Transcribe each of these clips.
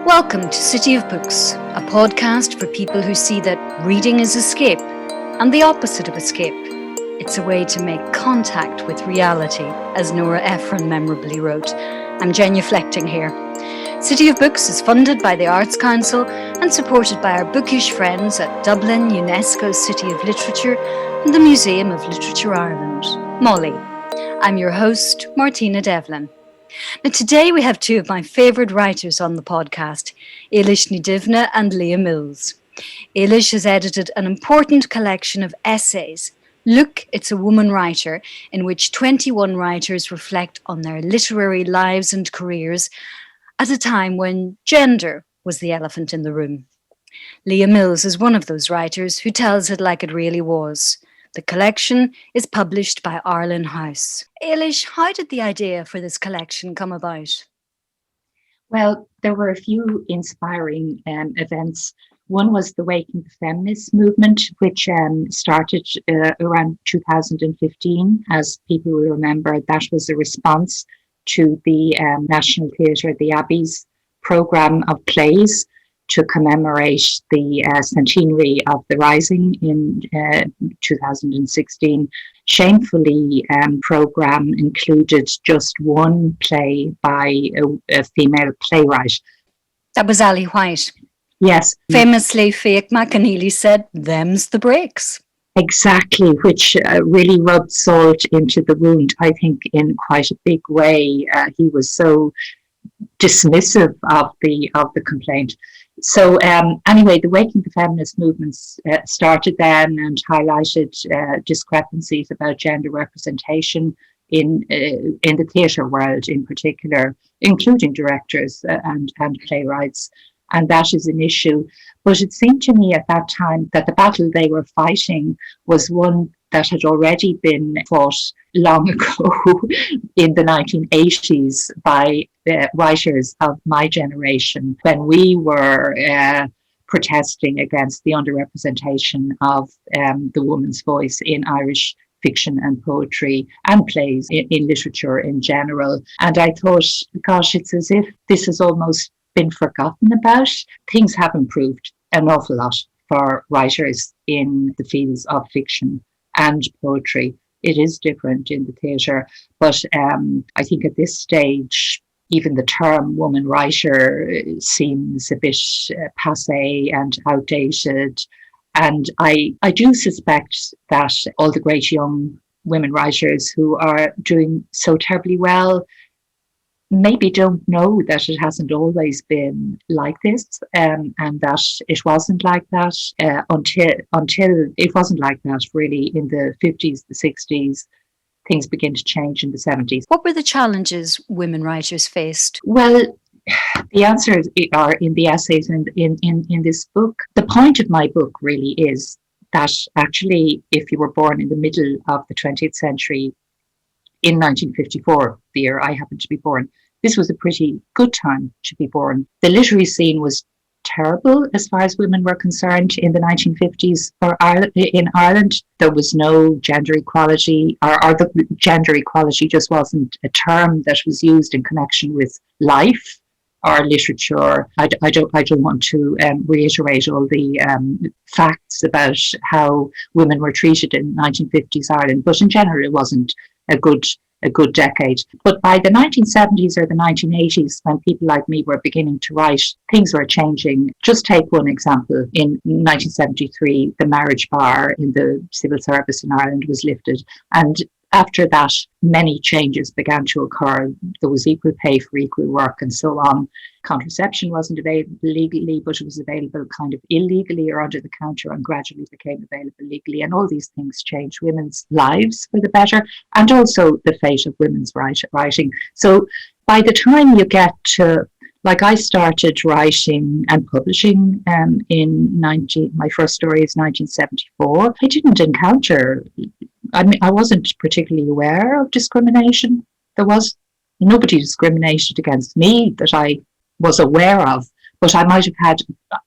Welcome to City of Books, a podcast for people who see that reading is escape and the opposite of escape. It's a way to make contact with reality, as Nora Ephron memorably wrote. I'm genuflecting here. City of Books is funded by the Arts Council and supported by our bookish friends at Dublin UNESCO City of Literature and the Museum of Literature Ireland, Molly. I'm your host, Martina Devlin. Now, today we have two of my favourite writers on the podcast, Eilish Ní and Leah Mills. Eilish has edited an important collection of essays, Look, It's a Woman Writer, in which 21 writers reflect on their literary lives and careers at a time when gender was the elephant in the room. Leah Mills is one of those writers who tells it like it really was. The collection is published by Arlen House. Eilish, how did the idea for this collection come about? Well, there were a few inspiring events. One was the Waking the Feminist movement, which started around 2015. As people will remember, that was a response to the National Theatre, the Abbey's programme of plays to commemorate the centenary of the Rising in 2016. Shamefully, programme included just one play by a female playwright. That was Ali White. Yes. Famously, Fiach McAneely said, "Them's the breaks." Exactly, which really rubbed salt into the wound, I think, in quite a big way. He was so dismissive of the complaint. So anyway, the Waking the Feminist movements started then and highlighted discrepancies about gender representation in the theatre world in particular, including directors and playwrights. And that is an issue. But it seemed to me at that time that the battle they were fighting was one that had already been fought long ago in the 1980s by writers of my generation, when we were protesting against the underrepresentation of the woman's voice in Irish fiction and poetry and plays in literature in general. And I thought, gosh, it's as if this has almost been forgotten about. Things have improved an awful lot for writers in the fields of fiction and poetry. It is different in the theatre, but I think at this stage, even the term woman writer seems a bit passé and outdated. And I do suspect that all the great young women writers who are doing so terribly well maybe don't know that it hasn't always been like this, and that it wasn't like that until it wasn't like that really in the 50s, the 60s. Things begin to change in the 70s. What were the challenges women writers faced? Well, the answers are in the essays and in this book. The point of my book really is that actually, if you were born in the middle of the 20th century, in 1954, the year I happened to be born, this was a pretty good time to be born. The literary scene was terrible as far as women were concerned in the 1950s in Ireland. There was no gender equality, or the gender equality just wasn't a term that was used in connection with life or literature. I don't want to reiterate all the facts about how women were treated in 1950s Ireland, but in general it wasn't a good decade. But by the 1970s or the 1980s, when people like me were beginning to write, things were changing. Just take one example. In 1973, the marriage bar in the civil service in Ireland was lifted. And after that, many changes began to occur. There was equal pay for equal work and so on. Contraception wasn't available legally, but it was available kind of illegally or under the counter, and gradually became available legally. And all these things changed women's lives for the better, and also the fate of women's writing. So by the time you get to, like, I started writing and publishing my first story is 1974. I didn't encounter, I wasn't particularly aware of discrimination. There was nobody discriminated against me that I was aware of, but I might have had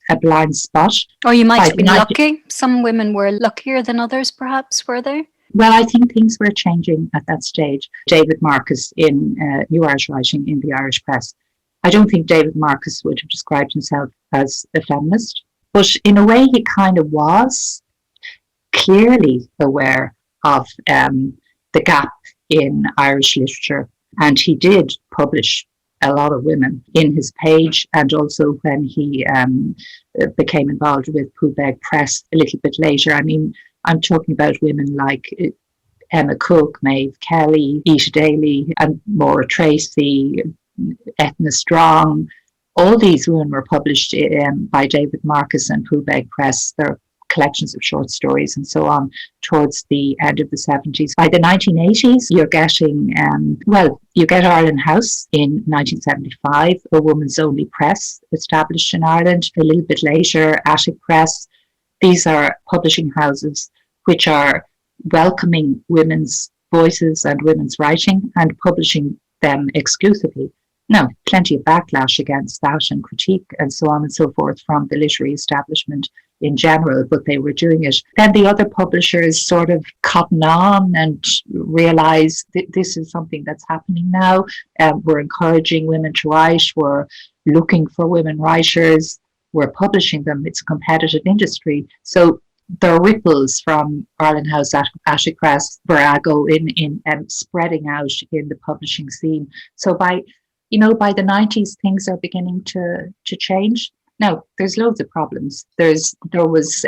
a blind spot. Or you might have been lucky. Some women were luckier than others, perhaps, were they? Well, I think things were changing at that stage. David Marcus in New Irish Writing in the Irish Press, I don't think David Marcus would have described himself as a feminist, but in a way he kind of was clearly aware of the gap in Irish literature. And he did publish a lot of women in his page, and also when he became involved with Poolbeg Press a little bit later. I mean, I'm talking about women like Emma Cook, Maeve Kelly, Ita Daly, and Maura Tracy, Etna Strong. All these women were published by David Marcus and Poolbeg Press. They're collections of short stories and so on towards the end of the 70s. By the 1980s, you're getting, you get Ireland House in 1975, a woman's only press established in Ireland. A little bit later, Attic Press. These are publishing houses which are welcoming women's voices and women's writing and publishing them exclusively. Now, plenty of backlash against that and critique and so on and so forth from the literary establishment in general, but they were doing it. Then the other publishers sort of cotton on and realize this is something that's happening now. We're encouraging women to write. We're looking for women writers. We're publishing them. It's a competitive industry. So there are ripples from Ireland House, Attic Press, Virago in spreading out in the publishing scene. So by the 90s, things are beginning to change. Now, there's loads of problems. There was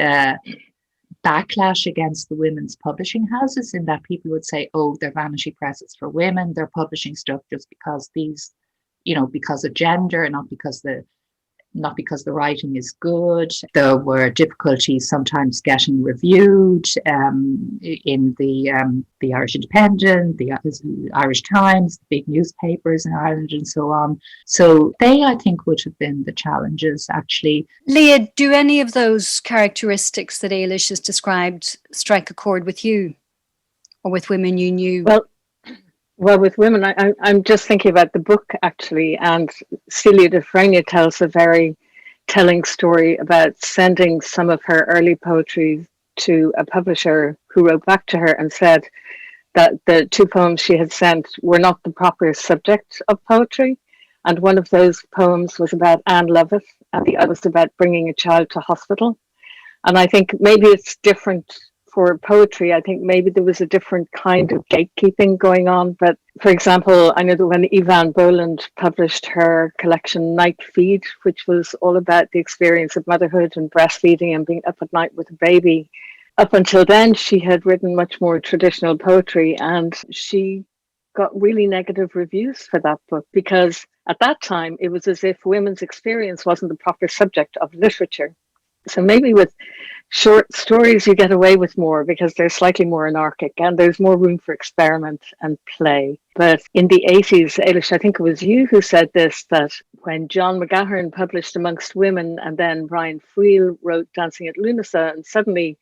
backlash against the women's publishing houses, in that people would say, oh, they're vanity presses for women. They're publishing stuff just because because of gender, not because the writing is good. There were difficulties sometimes getting reviewed in the Irish Independent, the Irish Times, the big newspapers in Ireland and so on. So they, I think, would have been the challenges, actually. Leah, do any of those characteristics that Ailish has described strike a chord with you or with women you knew? Well, with women, I'm just thinking about the book, actually, and Celia Dufresne tells a very telling story about sending some of her early poetry to a publisher who wrote back to her and said that the two poems she had sent were not the proper subject of poetry. And one of those poems was about Anne Lovett, and the other was about bringing a child to hospital. And I think maybe it's different for poetry. I think maybe there was a different kind of gatekeeping going on. But for example, I know that when Evan Boland published her collection Night Feed, which was all about the experience of motherhood and breastfeeding and being up at night with a baby, up until then she had written much more traditional poetry, and she got really negative reviews for that book, because at that time it was as if women's experience wasn't the proper subject of literature. So maybe with short stories you get away with more because they're slightly more anarchic and there's more room for experiment and play. But in the 80s, Ailish, I think it was you who said this, that when John McGahern published Amongst Women and then Brian Friel wrote Dancing at Lunasa, and suddenly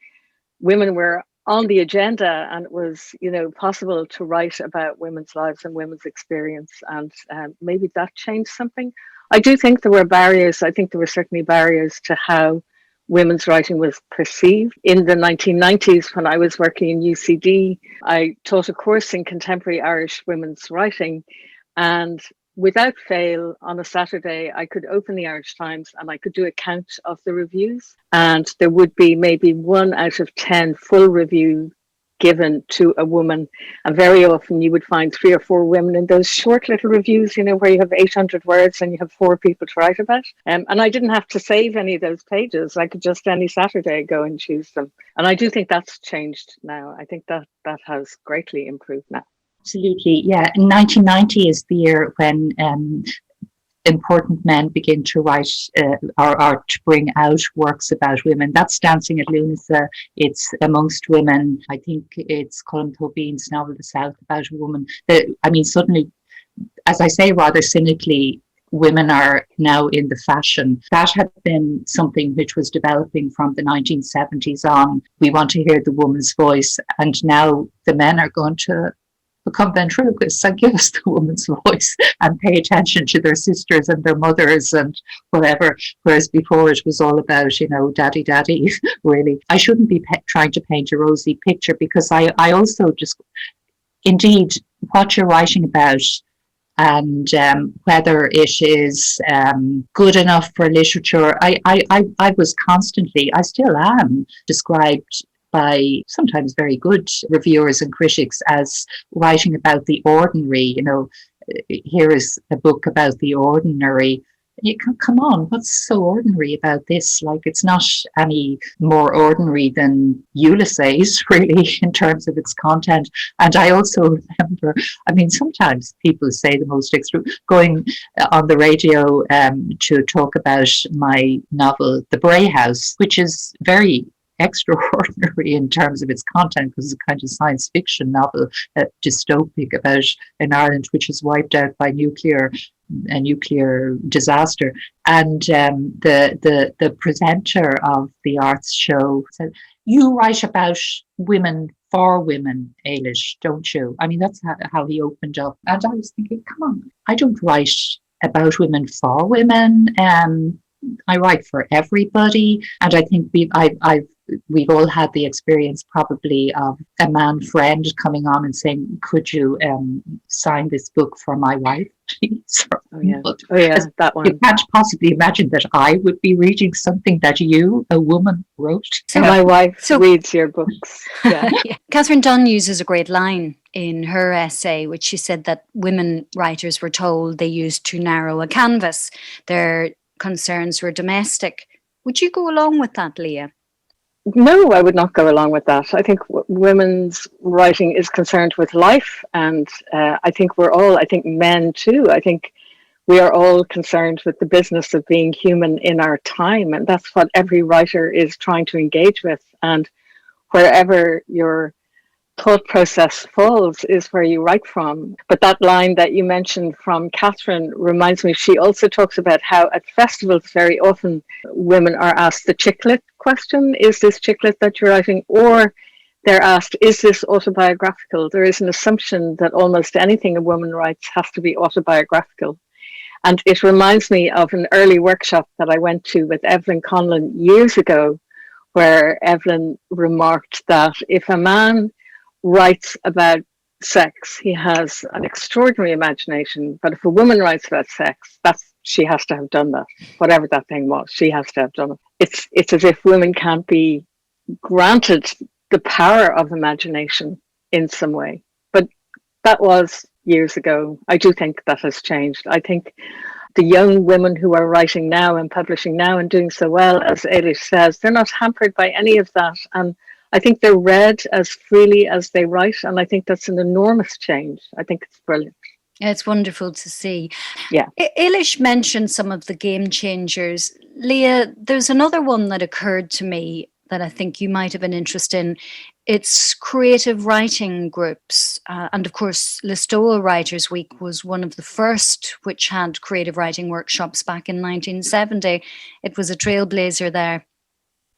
women were on the agenda and it was, possible to write about women's lives and women's experience, and maybe that changed something. I do think there were barriers. I think there were certainly barriers to how women's writing was perceived. In the 1990s, when I was working in UCD, I taught a course in contemporary Irish women's writing, and without fail, on a Saturday, I could open the Irish Times and I could do a count of the reviews, and there would be maybe 1 out of 10 full review given to a woman, and very often you would find 3 or 4 women in those short little reviews, where you have 800 words and you have 4 people to write about. And I didn't have to save any of those pages. I could just any Saturday go and choose them. And I do think that's changed now. I think that has greatly improved now. Absolutely, yeah. 1990 is the year when important men begin to write or to bring out works about women. That's Dancing at Lunasa. It's Amongst Women. I think it's Colm Tóibín's Novel The South, about a woman. Suddenly, as I say rather cynically, women are now in the fashion. That had been something which was developing from the 1970s on. We want to hear the woman's voice, and now the men are going to become ventriloquists and give us the woman's voice and pay attention to their sisters and their mothers and whatever, whereas before it was all about, daddy, really. I shouldn't be trying to paint a rosy picture, because I also just, indeed, what you're writing about and whether it is good enough for literature. I was constantly, I still am, described by sometimes very good reviewers and critics as writing about the ordinary. You know, here is a book about the ordinary. You can, come on, what's so ordinary about this? Like, it's not any more ordinary than Ulysses, really, in terms of its content. And I also remember, I mean, sometimes people say the most extreme, going on the radio to talk about my novel, The Bray House, which is very extraordinary in terms of its content, because it's a kind of science fiction novel, dystopic, about an Ireland which is wiped out by a nuclear disaster. And the presenter of the arts show said, "You write about women for women, Eilish, don't you?" I mean, that's how he opened up. And I was thinking, come on, I don't write about women for women. I write for everybody. And I think we've all had the experience probably of a man friend coming on and saying, "Could you sign this book for my wife, please?" That one. You can't possibly imagine that I would be reading something that you, a woman, wrote. So my wife reads your books. Yeah. Yeah. Catherine Dunn uses a great line in her essay, which she said that women writers were told they used too narrow a canvas. Their concerns were domestic. Would you go along with that, Leah? No, I would not go along with that. I think women's writing is concerned with life, and I think men too. I think we are all concerned with the business of being human in our time, and that's what every writer is trying to engage with. And wherever your thought process falls is where you write from. But that line that you mentioned from Catherine reminds me, she also talks about how at festivals very often women are asked the chicklet question: is this chicklet that you're writing? Or they're asked, is this autobiographical? There is an assumption that almost anything a woman writes has to be autobiographical. And it reminds me of an early workshop that I went to with Evelyn Conlon years ago, where Evelyn remarked that if a man writes about sex, he has an extraordinary imagination, but if a woman writes about sex, she has to have done that. Whatever that thing was, she has to have done it. It's as if women can't be granted the power of imagination in some way. But that was years ago. I do think that has changed. I think the young women who are writing now and publishing now and doing so well, as Eilish says, they're not hampered by any of that. And I think they're read as freely as they write. And I think that's an enormous change. I think it's brilliant. Yeah, it's wonderful to see. Yeah. Eilish mentioned some of the game changers. Leah, there's another one that occurred to me that I think you might have an interest in. It's creative writing groups. And of course, Listowel Writers Week was one of the first which had creative writing workshops back in 1970. It was a trailblazer there.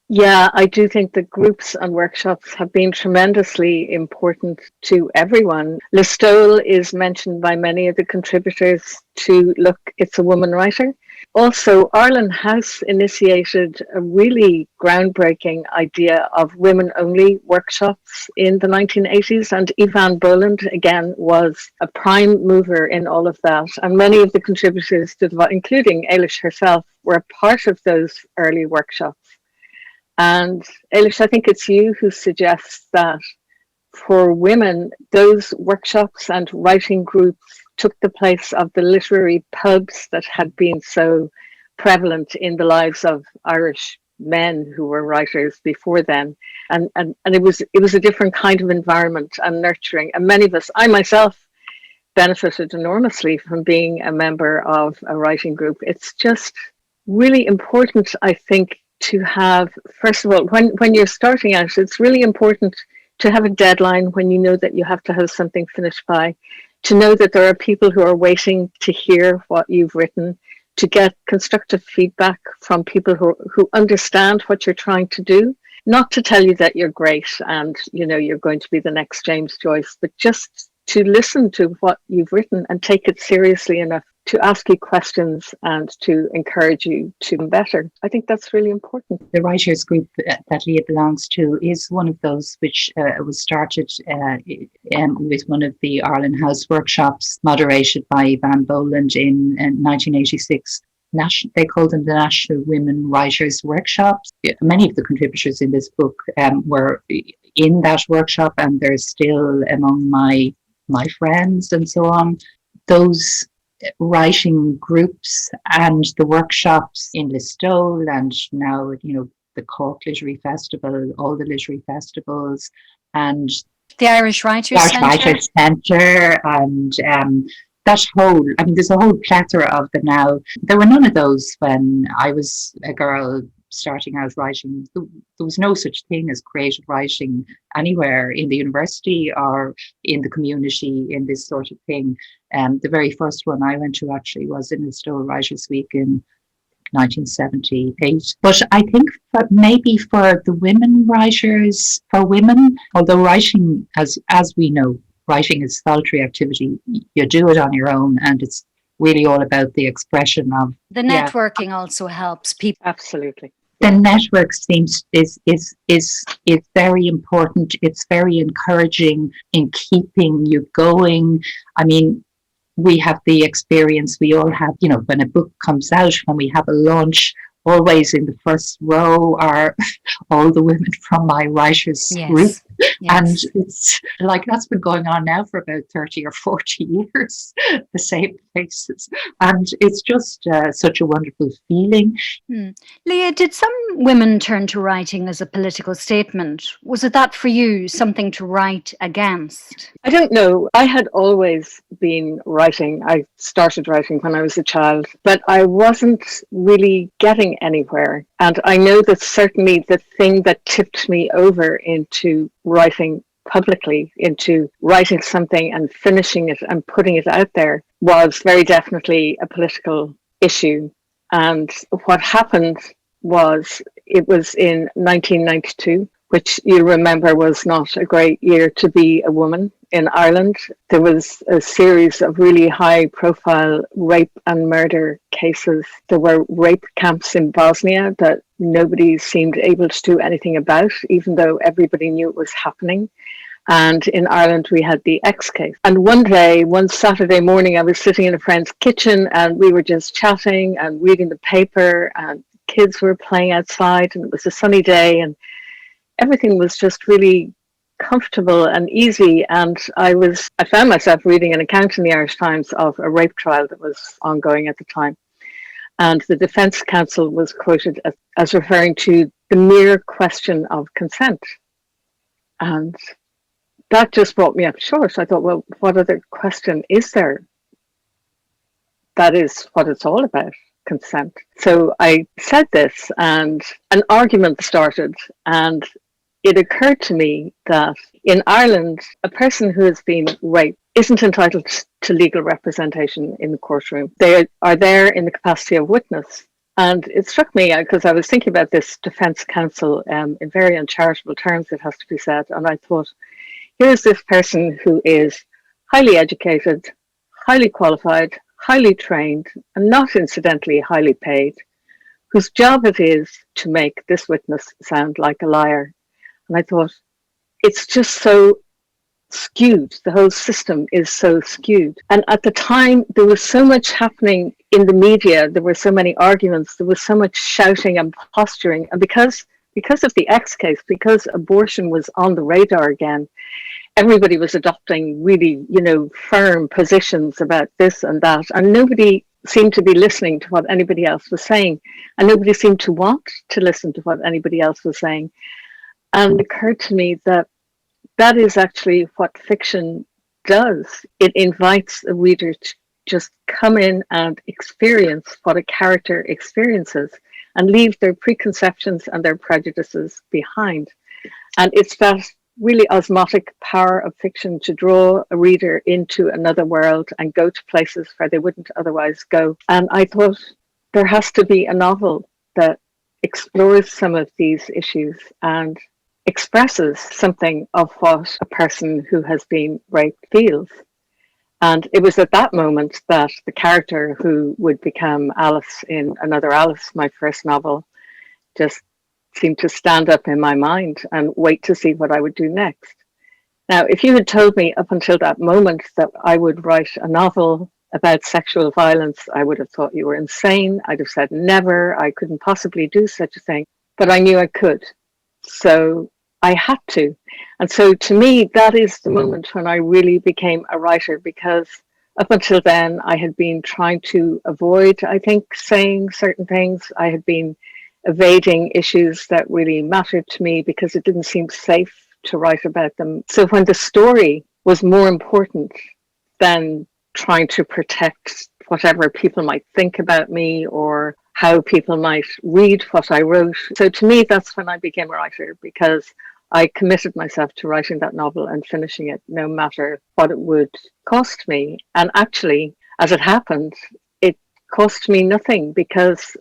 Yeah, I do think that groups and workshops have been tremendously important to everyone. Listowel is mentioned by many of the contributors to Look, It's a Woman Writer. Also, Arlen House initiated a really groundbreaking idea of women-only workshops in the 1980s, and Yvonne Boland, again, was a prime mover in all of that. And many of the contributors, including Eilish herself, were part of those early workshops. And Eilish, I think it's you who suggests that for women, those workshops and writing groups took the place of the literary pubs that had been so prevalent in the lives of Irish men who were writers before then. And it was a different kind of environment and nurturing. And many of us, I myself, benefited enormously from being a member of a writing group. It's just really important, I think, to have, first of all, when you're starting out, it's really important to have a deadline when you know that you have to have something finished by, to know that there are people who are waiting to hear what you've written, to get constructive feedback from people who understand what you're trying to do, not to tell you that you're great and you're going to be the next James Joyce, but just to listen to what you've written and take it seriously enough to ask you questions and to encourage you to be better. I think that's really important. The writers group that Leah belongs to is one of those which was started with one of the Ireland House workshops moderated by Van Boland in 1986. They called them the National Women Writers Workshops. Many of the contributors in this book were in that workshop, and they're still among my friends and so on. Those writing groups and the workshops in Listowel, and now the Cork Literary Festival, all the literary festivals, and the Irish Writers Centre, and that whole, there's a whole plethora of them now. There were none of those when I was a girl starting out writing. There was no such thing as creative writing anywhere in the university or in the community in this sort of thing. The very first one I went to actually was in the Listowel Writers' Week in 1978. But I think maybe for the women writers, for women, although writing, as we know, writing is solitary activity, you do it on your own, and it's really all about the expression of the networking. Also helps people. Absolutely. The network is very important. It's very encouraging in keeping you going. We have the experience we all have, when a book comes out, when we have a launch, always in the first row are all the women from my writers group. Yes. And it's like that's been going on now for about 30 or 40 years, the same faces. And it's just such a wonderful feeling. Leah, did some women turn to writing as a political statement? Was it that for you, something to write against? I don't know. I had always been writing. I started writing when I was a child, but I wasn't really getting anywhere. And I know that certainly the thing that tipped me over into writing publicly, into writing something and finishing it and putting it out there, was very definitely a political issue. And what happened was, it was in 1992, which you remember was not a great year to be a woman in Ireland. There was a series of really high profile rape and murder cases. There were rape camps in Bosnia that nobody seemed able to do anything about, even though everybody knew it was happening. And in Ireland, we had the X case. And one Saturday morning, I was sitting in a friend's kitchen and we were just chatting and reading the paper, and kids were playing outside, and it was a sunny day, and everything was just really comfortable and easy. And I found myself reading an account in the Irish Times of a rape trial that was ongoing at the time. And the defense counsel was quoted as referring to the mere question of consent. And that just brought me up short. I thought, well, what other question is there? That is what it's all about, consent. So I said this, and an argument started, and it occurred to me that in Ireland, a person who has been raped isn't entitled to legal representation in the courtroom. They are there in the capacity of witness. And it struck me, because I was thinking about this defense counsel in very uncharitable terms, it has to be said. And I thought, here's this person who is highly educated, highly qualified, highly trained, and not incidentally highly paid, whose job it is to make this witness sound like a liar. And I thought, it's just so skewed. The whole system is so skewed. And at the time, there was so much happening in the media. There were so many arguments. There was so much shouting and posturing. And because of the X case, because abortion was on the radar again, everybody was adopting really, firm positions about this and that. And nobody seemed to be listening to what anybody else was saying. And nobody seemed to want to listen to what anybody else was saying. And it occurred to me that that is actually what fiction does. It invites a reader to just come in and experience what a character experiences and leave their preconceptions and their prejudices behind. And it's that really osmotic power of fiction to draw a reader into another world and go to places where they wouldn't otherwise go. And I thought there has to be a novel that explores some of these issues and expresses something of what a person who has been raped feels. And it was at that moment that the character who would become Alice in Another Alice, my first novel, just seemed to stand up in my mind and wait to see what I would do next. Now, if you had told me up until that moment that I would write a novel about sexual violence, I would have thought you were insane. I'd have said never, I couldn't possibly do such a thing. But I knew I could. So I had to. And so to me, that is the moment when I really became a writer, because up until then, I had been trying to avoid, I think, saying certain things. I had been evading issues that really mattered to me because it didn't seem safe to write about them. So when the story was more important than trying to protect whatever people might think about me or how people might read what I wrote. So to me, that's when I became a writer, because I committed myself to writing that novel and finishing it, no matter what it would cost me. And actually, as it happened, it cost me nothing, because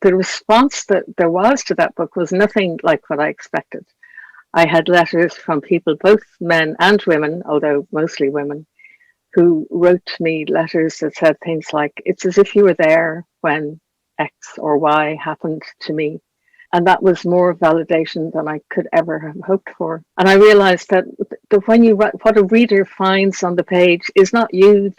the response that there was to that book was nothing like what I expected. I had letters from people, both men and women, although mostly women, who wrote me letters that said things like, "It's as if you were there when X or Y happened to me." And that was more validation than I could ever have hoped for. And I realized that when you write, what a reader finds on the page is not you.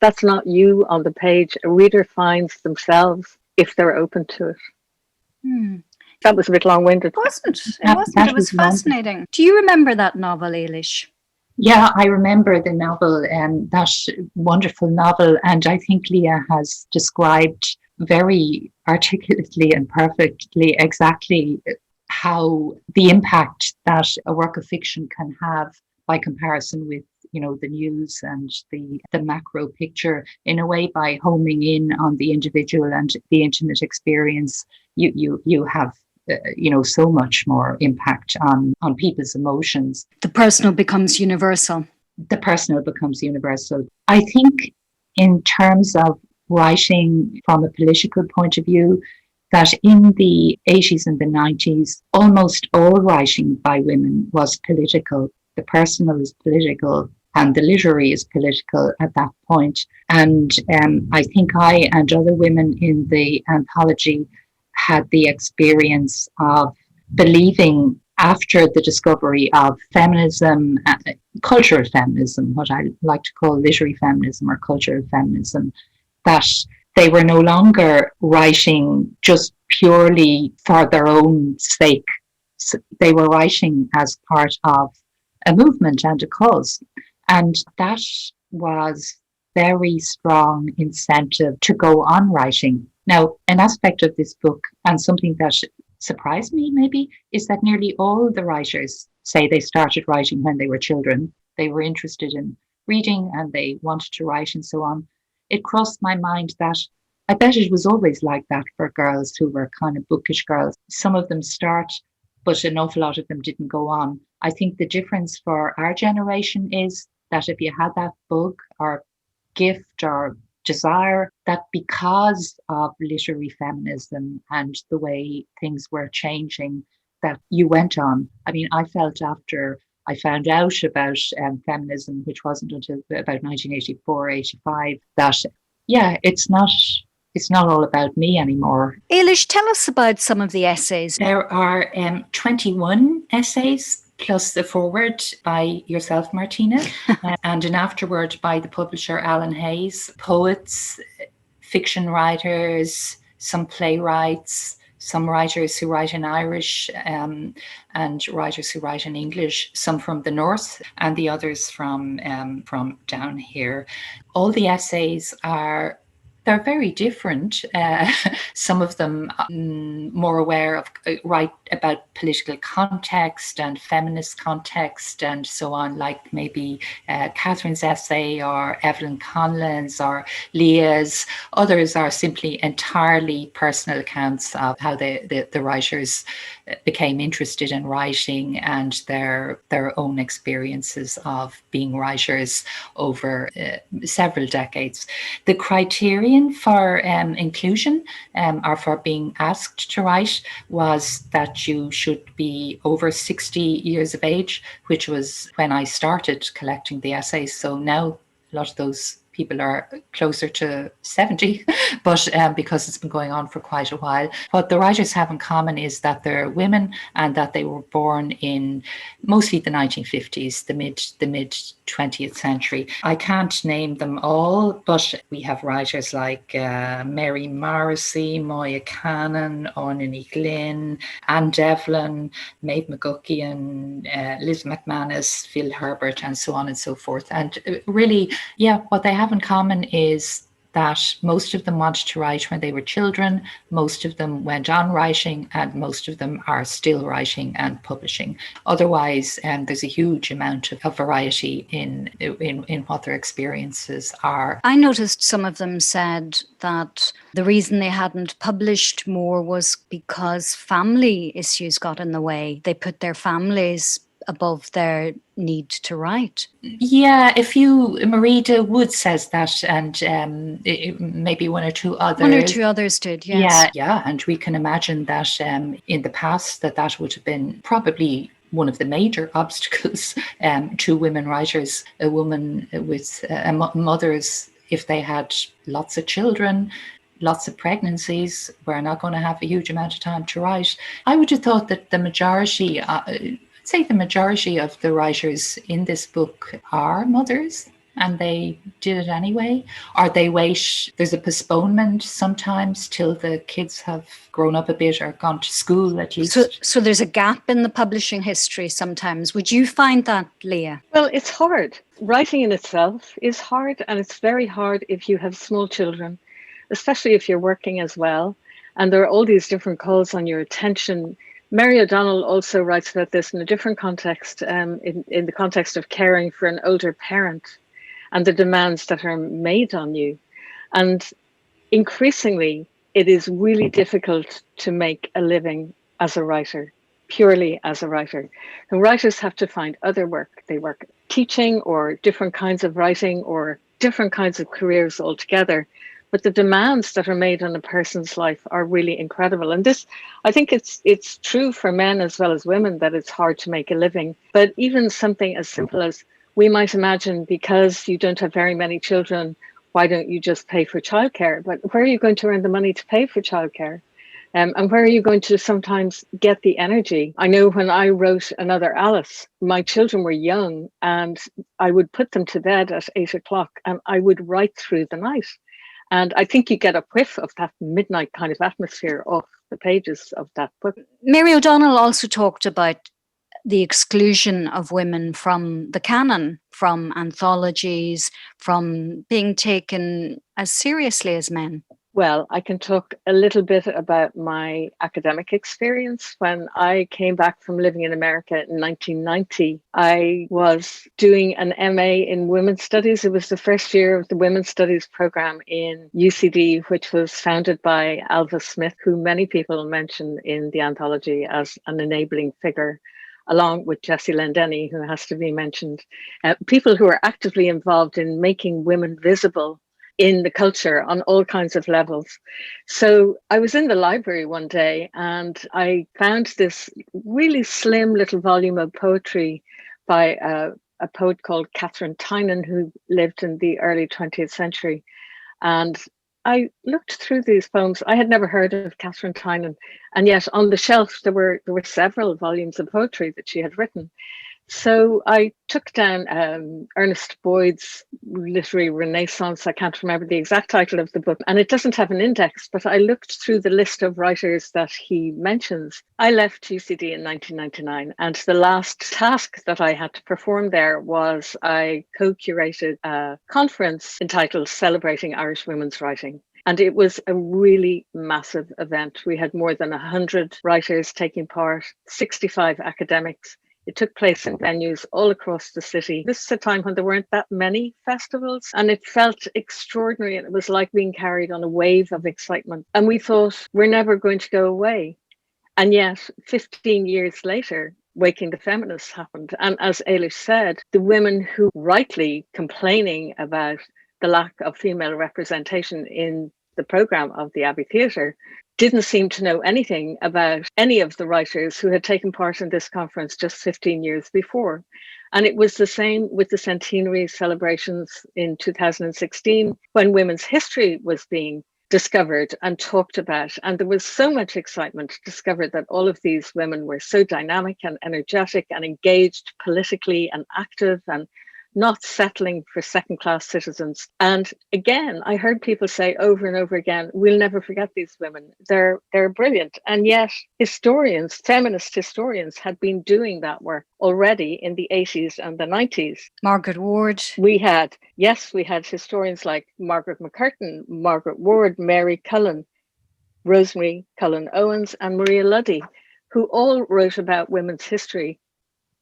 That's not you on the page. A reader finds themselves if they're open to it. That was a bit long-winded. It wasn't. It was fascinating. Do you remember that novel, Ailish? Yeah, I remember the novel, that wonderful novel. And I think Leah has described very articulately and perfectly exactly how the impact that a work of fiction can have by comparison with, the news and the macro picture, in a way, by homing in on the individual and the intimate experience. You have so much more impact on people's emotions. The personal becomes universal. The personal becomes universal. I think in terms of writing from a political point of view, that in the 80s and the 90s, almost all writing by women was political. The personal is political and the literary is political at that point. And I think I and other women in the anthology had the experience of believing, after the discovery of feminism, cultural feminism, what I like to call literary feminism or cultural feminism, that they were no longer writing just purely for their own sake. So they were writing as part of a movement and a cause. And that was very strong incentive to go on writing. Now, an aspect of this book, and something that surprised me maybe, is that nearly all the writers say they started writing when they were children. They were interested in reading and they wanted to write and so on. It crossed my mind that I bet it was always like that for girls who were kind of bookish girls. Some of them start, but an awful lot of them didn't go on. I think the difference for our generation is that if you had that bug or gift or desire, that because of literary feminism and the way things were changing, that you went on. I mean, I felt after I found out about feminism, which wasn't until about 1984, 85, that, yeah, it's not all about me anymore. Ailish, tell us about some of the essays. There are 21 essays, plus the foreword by yourself, Martina, and an afterword by the publisher Alan Hayes. Poets, fiction writers, some playwrights, some writers who write in Irish, and writers who write in English, some from the north and the others from down here. All the essays they're very different. Some of them more aware of, write about political context and feminist context and so on, like maybe Catherine's essay or Evelyn Conlon's or Leah's. Others are simply entirely personal accounts of how the writers became interested in writing and their own experiences of being writers over several decades. The criterion for inclusion or for being asked to write was that you should be over 60 years of age, which was when I started collecting the essays. So now a lot of those people are closer to 70, but because it's been going on for quite a while. What the writers have in common is that they're women and that they were born in mostly the 1950s, the mid 20th century. I can't name them all, but we have writers like Mary Morrissey, Moya Cannon, Ornany Glynn, Anne Devlin, Maeve McGuckian, Liz McManus, Phil Herbert, and so on and so forth. And really, yeah, what they have in common is that most of them wanted to write when they were children, most of them went on writing, and most of them are still writing and publishing. Otherwise, there's a huge amount of variety in what their experiences are. I noticed some of them said that the reason they hadn't published more was because family issues got in the way. They put their families above their need to write. Yeah, Marita Wood says that, and maybe one or two others did, yes. Yeah, and we can imagine that in the past that would have been probably one of the major obstacles to women writers. A woman with mothers, if they had lots of children, lots of pregnancies, we're not going to have a huge amount of time to write. I would have thought that the majority of the writers in this book are mothers, and they did it anyway. Or they wait, there's a postponement sometimes till the kids have grown up a bit or gone to school at least. So there's a gap in the publishing history sometimes. Would you find that, Leah? Well, it's hard. Writing in itself is hard, and it's very hard if you have small children, especially if you're working as well. And there are all these different calls on your attention. Mary O'Donnell also writes about this in a different context, in the context of caring for an older parent and the demands that are made on you. And increasingly, it is really difficult to make a living as a writer, purely as a writer. And writers have to find other work. They work teaching or different kinds of writing or different kinds of careers altogether. But the demands that are made on a person's life are really incredible. And this, I think it's true for men as well as women that it's hard to make a living. But even something as simple as, we might imagine, because you don't have very many children, why don't you just pay for childcare? But where are you going to earn the money to pay for childcare? And where are you going to sometimes get the energy? I know when I wrote Another Alice, my children were young and I would put them to bed at 8 o'clock and I would write through the night. And I think you get a whiff of that midnight kind of atmosphere off the pages of that book. Mary O'Donnell also talked about the exclusion of women from the canon, from anthologies, from being taken as seriously as men. Well, I can talk a little bit about my academic experience. When I came back from living in America in 1990, I was doing an MA in Women's Studies. It was the first year of the Women's Studies program in UCD, which was founded by Alva Smith, who many people mention in the anthology as an enabling figure, along with Jessie Lendenny, who has to be mentioned. People who are actively involved in making women visible in the culture on all kinds of levels. So I was in the library one day and I found this really slim little volume of poetry by a poet called Catherine Tynan, who lived in the early 20th century. And I looked through these poems. I had never heard of Catherine Tynan, and yet on the shelf there were several volumes of poetry that she had written. So I took down Ernest Boyd's Literary Renaissance. I can't remember the exact title of the book, and it doesn't have an index, but I looked through the list of writers that he mentions. I left UCD in 1999, and the last task that I had to perform there was I co-curated a conference entitled Celebrating Irish Women's Writing. And it was a really massive event. We had more than 100 writers taking part, 65 academics. It took place in venues all across the city. This is a time when there weren't that many festivals, and it felt extraordinary. And it was like being carried on a wave of excitement. And we thought, we're never going to go away. And yet, 15 years later, Waking the Feminists happened. And as Eilish said, the women who rightly complaining about the lack of female representation in the programme of the Abbey Theatre didn't seem to know anything about any of the writers who had taken part in this conference just 15 years before. And it was the same with the centenary celebrations in 2016 when women's history was being discovered and talked about. And there was so much excitement to discover that all of these women were so dynamic and energetic and engaged politically and active and not settling for second-class citizens. And again, I heard people say over and over again, we'll never forget these women. They're brilliant. And yet historians, feminist historians, had been doing that work already in the 80s and the 90s. Margaret Ward. We had historians like Margaret McCurtain, Margaret Ward, Mary Cullen, Rosemary Cullen Owens, and Maria Luddy, who all wrote about women's history.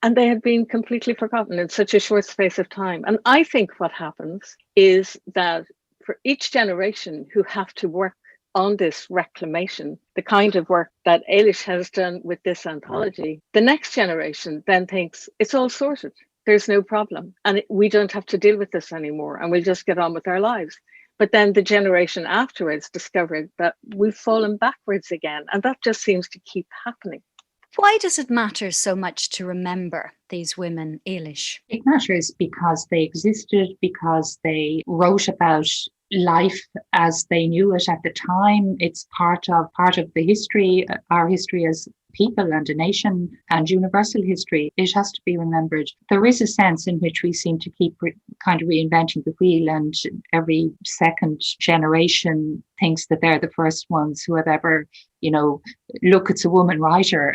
And they had been completely forgotten in such a short space of time. And I think what happens is that for each generation who have to work on this reclamation, the kind of work that Eilish has done with this anthology, the next generation then thinks it's all sorted. There's no problem. And we don't have to deal with this anymore. And we'll just get on with our lives. But then the generation afterwards discovered that we've fallen backwards again. And that just seems to keep happening. Why does it matter so much to remember these women, Eilish? It matters because they existed, because they wrote about life as they knew it at the time. It's part of the history, our history as people and a nation, and universal history. It has to be remembered. There is a sense in which we seem to keep kind of reinventing the wheel, and every second generation thinks that they're the first ones who have ever, look, it's a woman writer.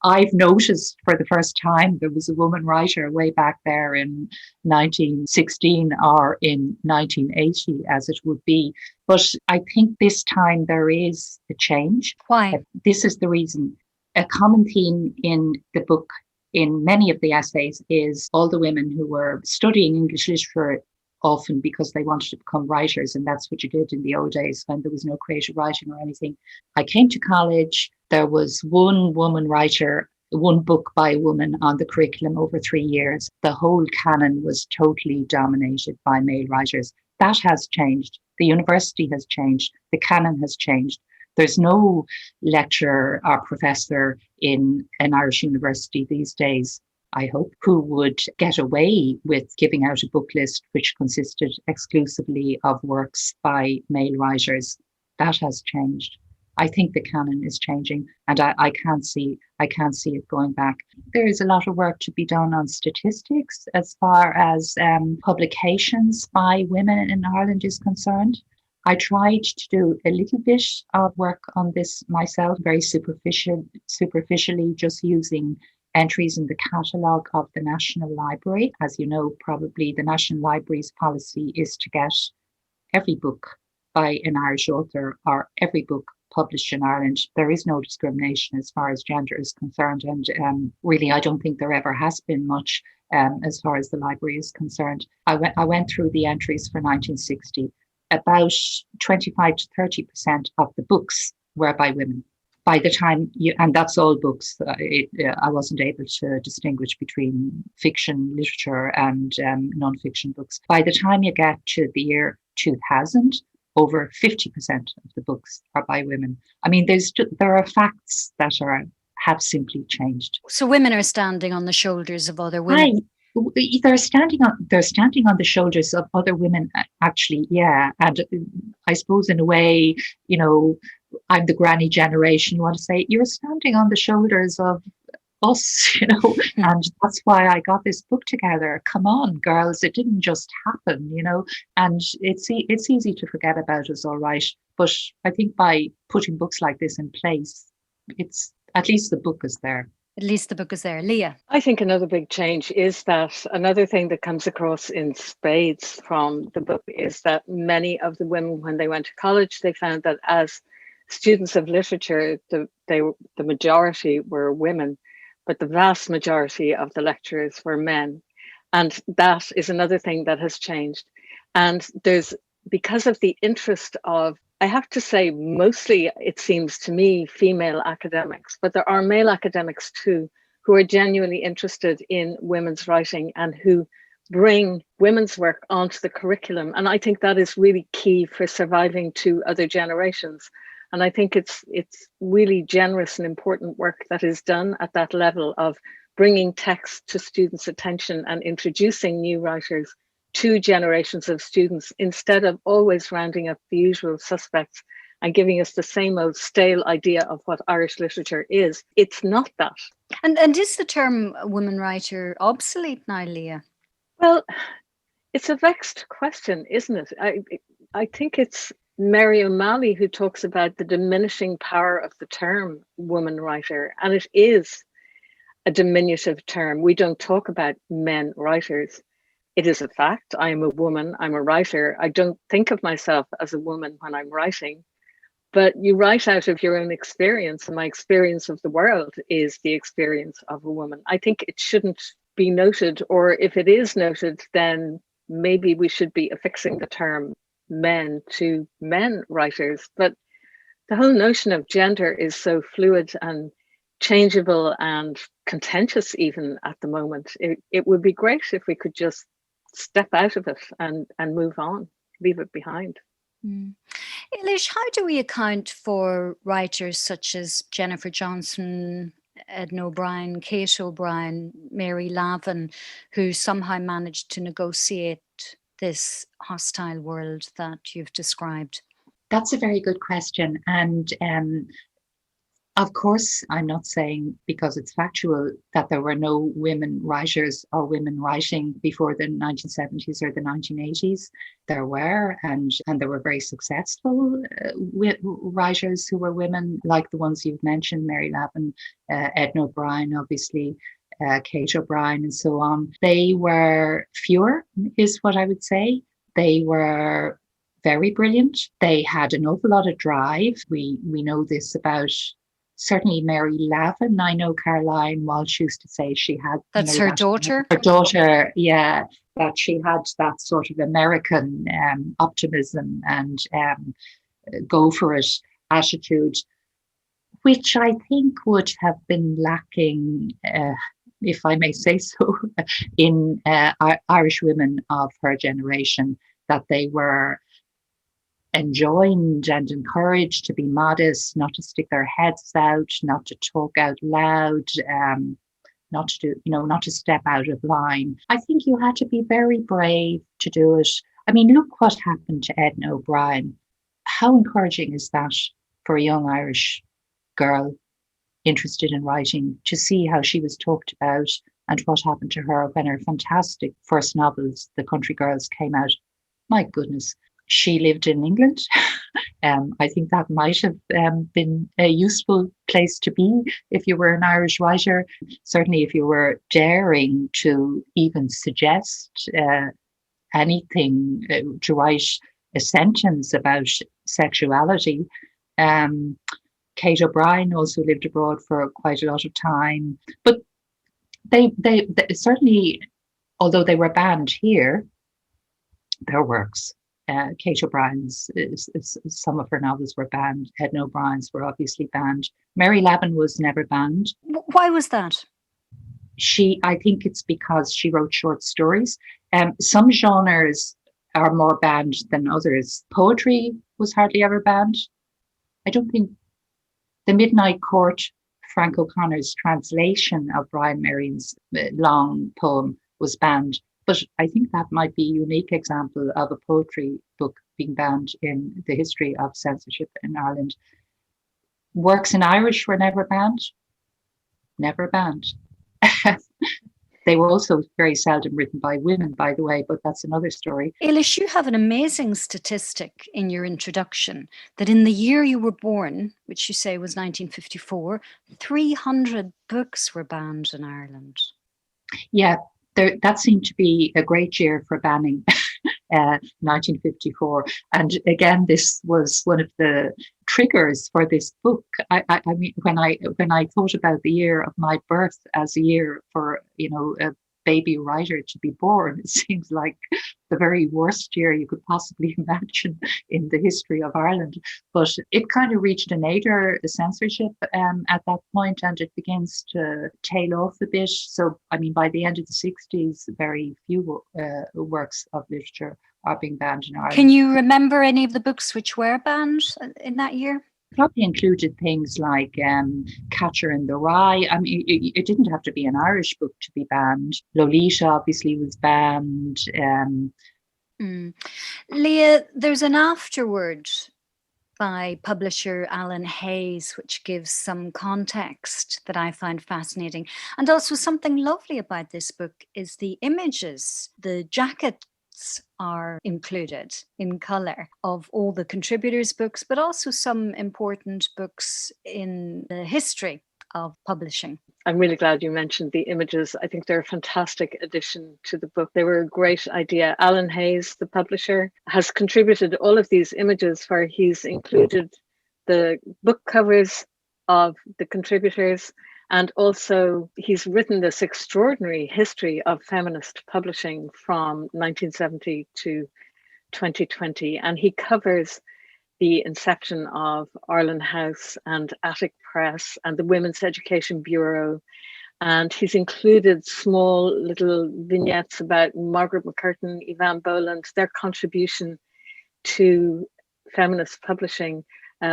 I've noticed for the first time there was a woman writer way back there in 1916 or in 1980, as it would be. But I think this time there is a change. Why? This is the reason. A common theme in the book, in many of the essays, is all the women who were studying English literature often because they wanted to become writers, and that's what you did in the old days when there was no creative writing or anything. I came to college, there was one woman writer, one book by a woman on the curriculum over 3 years. The whole canon was totally dominated by male writers. That has changed. The university has changed. The canon has changed. There's no lecturer or professor in an Irish university these days, I hope, who would get away with giving out a book list which consisted exclusively of works by male writers. That has changed. I think the canon is changing, and I can't see it going back. There is a lot of work to be done on statistics as far as publications by women in Ireland is concerned. I tried to do a little bit of work on this myself, very superficially, just using entries in the catalogue of the National Library. As you know, probably the National Library's policy is to get every book by an Irish author or every book published in Ireland. There is no discrimination as far as gender is concerned, and really I don't think there ever has been much as far as the library is concerned. I went through the entries for 1960. About 25 to 30% of the books were by women. By the time and that's all books, I wasn't able to distinguish between fiction, literature and non-fiction books. By the time you get to the year 2000, over 50% of the books are by women. I mean, there are facts that have simply changed. So women are standing on the shoulders of other women. They're standing on the shoulders of other women, actually, yeah. And I suppose in a way, I'm the granny generation. You want to say you're standing on the shoulders of us, and that's why I got this book together. Come on, girls, it didn't just happen, and it's easy to forget about us, all right. But I think by putting books like this in place, it's at least the book is there. At least the book is there. Leah? I think another big change is that another thing that comes across in spades from the book is that many of the women, when they went to college, they found that as students of literature, the majority were women, but the vast majority of the lecturers were men. And that is another thing that has changed. And because of the interest of, I have to say, mostly, it seems to me, female academics, but there are male academics too, who are genuinely interested in women's writing and who bring women's work onto the curriculum. And I think that is really key for surviving to other generations. And I think it's really generous and important work that is done at that level of bringing text to students' attention and introducing new writers to generations of students instead of always rounding up the usual suspects and giving us the same old stale idea of what Irish literature is. It's not that. And is the term woman writer obsolete now, Leah? Well, it's a vexed question, isn't it? I think it's Mary O'Malley who talks about the diminishing power of the term woman writer, and it is a diminutive term. We don't talk about men writers. It is a fact. I am a woman, I'm a writer. I don't think of myself as a woman when I'm writing, but you write out of your own experience, and my experience of the world is the experience of a woman. I think it shouldn't be noted, or if it is noted, then maybe we should be affixing the term men to men writers. But the whole notion of gender is so fluid and changeable and contentious even at the moment. It would be great if we could just step out of it and move on, leave it behind. Eilish, how do we account for writers such as Jennifer Johnson, Edna O'Brien, Kate O'Brien, Mary Lavin, who somehow managed to negotiate this hostile world that you've described? That's a very good question. And of course, I'm not saying because it's factual that there were no women writers or women writing before the 1970s or the 1980s. There were, and there were very successful writers who were women, like the ones you've mentioned, Mary Lavin, Edna O'Brien, obviously, Kate O'Brien, and so on. They were fewer, is what I would say. They were very brilliant. They had an awful lot of drive. We know this about certainly Mary Lavin. I know Caroline Walsh used to say she had... That's her daughter? Her daughter, yeah, that she had that sort of American optimism and go for it attitude, which I think would have been lacking, if I may say so, in Irish women of her generation, that they were enjoined and encouraged to be modest, not to stick their heads out, not to talk out loud, not to step out of line. I think you had to be very brave to do it. I mean, look what happened to Edna O'Brien. How encouraging is that for a young Irish girl interested in writing to see how she was talked about and what happened to her when her fantastic first novels, The Country Girls, came out. My goodness. She lived in England. I think that might have been a useful place to be if you were an Irish writer. Certainly if you were daring to even suggest anything, to write a sentence about sexuality. Kate O'Brien also lived abroad for quite a lot of time. But they certainly, although they were banned here, their works, Kate O'Brien's, some of her novels were banned. Edna O'Brien's were obviously banned. Mary Lavin was never banned. Why was that? I think it's because she wrote short stories. Some genres are more banned than others. Poetry was hardly ever banned. I don't think The Midnight Court, Frank O'Connor's translation of Brian Merriam's long poem, was banned. But I think that might be a unique example of a poetry book being banned in the history of censorship in Ireland. Works in Irish were never banned. Never banned. They were also very seldom written by women, by the way, but that's another story. Eilish, you have an amazing statistic in your introduction that in the year you were born, which you say was 1954, 300 books were banned in Ireland. Yeah, that seemed to be a great year for banning, 1954. And again, this was one of the triggers for this book. I mean, when I thought about the year of my birth as a year for, a baby writer to be born, it seems like the very worst year you could possibly imagine in the history of Ireland. But it kind of reached a nadir, the censorship at that point, and it begins to tail off a bit. So, I mean, by the end of the 60s, very few works of literature are being banned in Ireland. Can you remember any of the books which were banned in that year? Probably included things like Catcher in the Rye. I mean, it didn't have to be an Irish book to be banned. Lolita obviously was banned. Leah, there's an afterword by publisher Alan Hayes, which gives some context that I find fascinating. And also something lovely about this book is the images. The jackets are included in colour of all the contributors' books, but also some important books in the history of publishing. I'm really glad you mentioned the images. I think they're a fantastic addition to the book. They were a great idea. Alan Hayes, the publisher, has contributed all of these images where he's included the book covers of the contributors, and also he's written this extraordinary history of feminist publishing from 1970 to 2020, and he covers the inception of Ireland House and Attic Press and the Women's Education Bureau. And he's included small little vignettes about Margaret McCurtain, Evan Boland, their contribution to feminist publishing,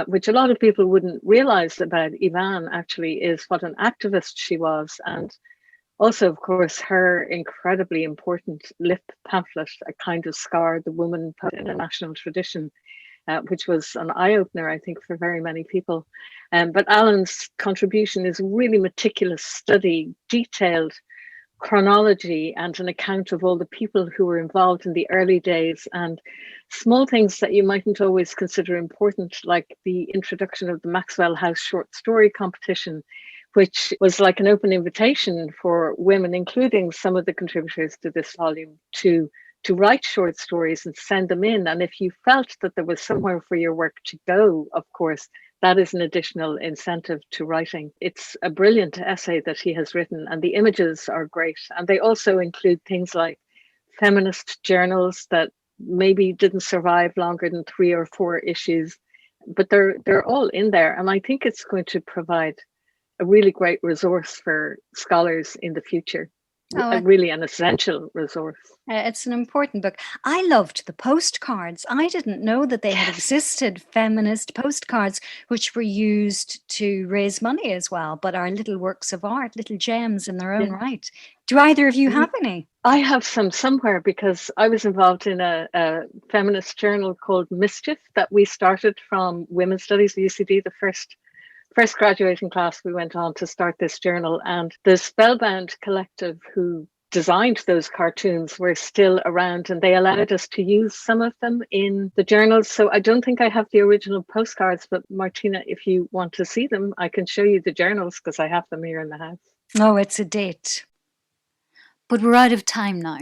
which a lot of people wouldn't realize about Evan actually is what an activist she was. And also, of course, her incredibly important lip pamphlet, A Kind of Scar, the woman put in a national tradition, which was an eye-opener, I think, for very many people. But Alan's contribution is really meticulous study, detailed chronology, and an account of all the people who were involved in the early days, and small things that you mightn't always consider important, like the introduction of the Maxwell House short story competition, which was like an open invitation for women, including some of the contributors to this volume, to write short stories and send them in. And if you felt that there was somewhere for your work to go, of course, that is an additional incentive to writing. It's a brilliant essay that he has written, and the images are great. And they also include things like feminist journals that maybe didn't survive longer than 3 or 4 issues, but they're all in there. And I think it's going to provide a really great resource for scholars in the future. Really an essential resource. It's an important book. I loved the postcards. I didn't know that they had existed, feminist postcards, which were used to raise money as well, but are little works of art, little gems in their own right. Do either of you have any? I have some somewhere, because I was involved in a feminist journal called Mischief that we started from Women's Studies, the UCD, the first graduating class. We went on to start this journal, and the Spellbound collective who designed those cartoons were still around, and they allowed us to use some of them in the journals. So I don't think I have the original postcards, but Martina, if you want to see them, I can show you the journals because I have them here in the house. Oh, it's a date. But we're out of time now.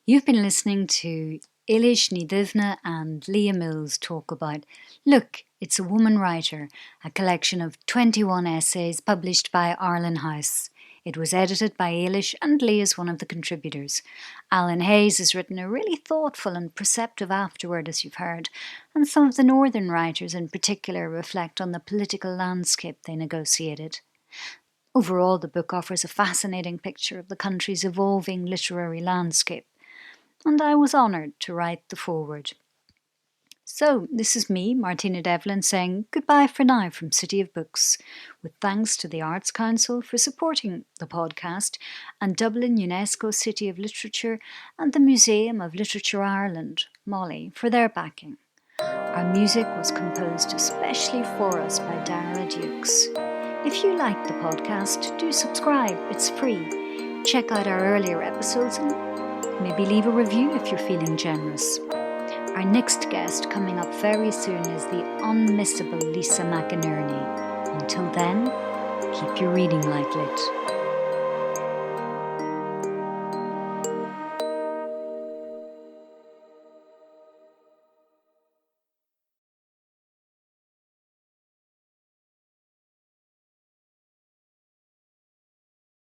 You've been listening to Eilish Ní Dhomhnaill and Leah Mills talk about Look, It's a Woman Writer, a collection of 21 essays published by Ireland House. It was edited by Eilish, and Leah is one of the contributors. Alan Hayes has written a really thoughtful and perceptive afterword, as you've heard, and some of the northern writers in particular reflect on the political landscape they negotiated. Overall, the book offers a fascinating picture of the country's evolving literary landscape, and I was honoured to write the foreword. So, this is me, Martina Devlin, saying goodbye for now from City of Books, with thanks to the Arts Council for supporting the podcast, and Dublin UNESCO City of Literature and the Museum of Literature Ireland, Molly, for their backing. Our music was composed especially for us by Dara Dukes. If you like the podcast, do subscribe, it's free. Check out our earlier episodes and maybe leave a review if you're feeling generous. Our next guest coming up very soon is the unmissable Lisa McInerney. Until then, keep your reading light lit.